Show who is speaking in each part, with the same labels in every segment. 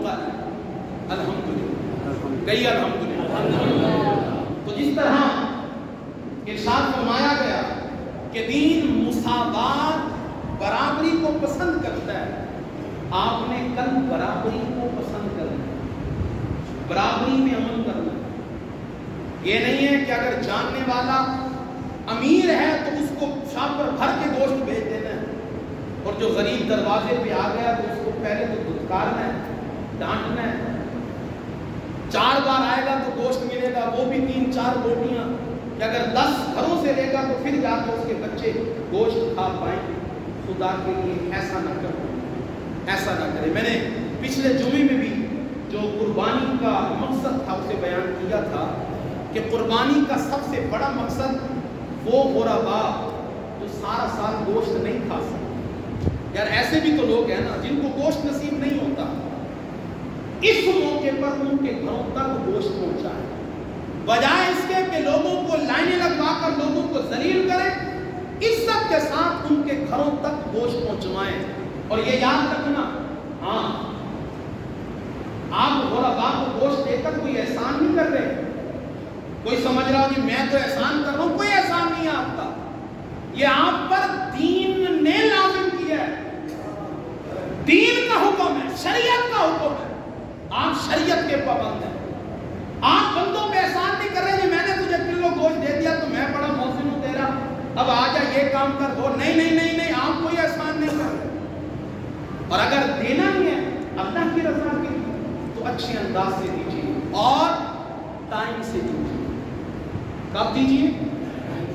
Speaker 1: قال الحمدللہ، کئی الحمدللہ۔ تو جس طرح ارشاد فرمایا گیا کہ دین مساوات برابری کو پسند کرتا ہے، آپ نے کل برابری کو پسند کرنا ہے، برابری میں عمل کرنا ہے۔ یہ نہیں ہے کہ اگر جاننے والا امیر ہے تو اس کو شام پر بھر کے گوشت بھیج دینا ہے، اور جو غریب دروازے پہ آ گیا تو اس کو پہلے تو دھتکارنا ہے، ڈانٹنا ہے۔ 4 بار آئے گا تو گوشت ملے گا، وہ بھی 3-4 روٹیاں، کہ اگر 10 گھروں سے لے گا تو پھر جا کے اس کے بچے گوشت کھا پائیں گے۔ خدا کے لیے ایسا نہ کرو، ایسا نہ کرے۔ میں نے پچھلے جمعے میں بھی جو قربانی کا مقصد تھا اسے بیان کیا تھا کہ قربانی کا سب سے بڑا مقصد وہ غربا جو سارا سال گوشت نہیں کھا سکتے۔ یار ایسے بھی تو لوگ ہیں نا جن کو گوشت نصیب نہیں ہوتا، اس موقع پر ان کے گھروں تک گوشت پہنچائے، بجائے اس کے کہ لوگوں کو لائنیں لگوا کر لوگوں کو ذلیل کریں، عزت کے ساتھ ان کے گھروں تک گوشت پہنچوائیں۔ اور یہ یاد رکھنا، ہاں آپ غربا کو گوشت دے کر کوئی احسان نہیں کر رہے۔ کوئی سمجھ رہا ہو جی میں تو احسان کر رہا ہوں، کوئی احسان نہیں ہے آپ کا، یہ آپ پر دین نے لازم کیا ہے، دین کا حکم ہے، شریعت کا حکم ہے، آپ شریعت کے پابند ہیں۔ آپ بندوں پہ احسان نہیں کر رہے جی میں نے تجھے کلو گوشت دے دیا تو میں بڑا محسن ہوں تیرا، اب آ جا یہ کام کر دو۔ نہیں نہیں نہیں نہیں، آپ کوئی احسان نہیں کر رہے۔ اور اگر دینا ہی ہے اللہ کی رضا کے لیے تو اچھے انداز سے دیجیے اور ٹائم سے دیجیے۔ کب دیجیے؟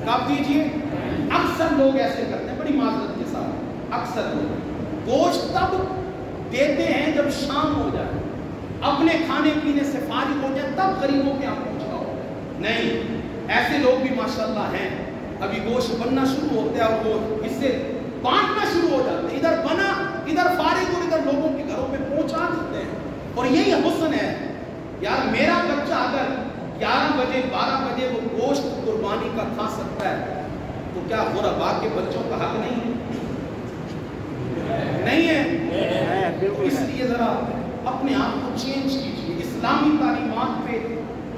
Speaker 1: کب دیجیے؟ اکثر لوگ ایسے کرتے ہیں، بڑی معذرت کے ساتھ، اکثر لوگ گوشت تب دیتے ہیں جب شام ہو جائے، اپنے کھانے پینے سے فارغ ہو جائے، تب غریبوں کے آپ پہنچاؤ۔ نہیں، ایسے لوگ بھی ماشاءاللہ ہیں، ابھی گوشت بننا شروع ہوتا ہے اور وہ اس سے بانٹنا شروع ہو جاتے ہیں، ادھر بنا ادھر فارغ اور ادھر لوگوں کے گھروں پہ پہنچا دیتے ہیں۔ اور یہی حسن ہے یار، میرا بچہ اگر 11 بجے 12 بجے وہ گوشت قربانی کا کھا سکتا ہے تو کیا غربا کے بچوں کا حق نہیں ہے؟ نہیں ہے؟ اس لیے ذرا اپنے آپ کو چینج کیجیے، اسلامی تعلیمات پہ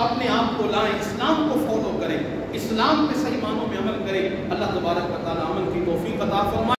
Speaker 1: اپنے آپ کو لائیں، اسلام کو فالو کریں، اسلام پہ صحیح معنوں میں عمل کریں۔ اللہ تبارک و تعالی عمل کی توفیق عطا فرمائے۔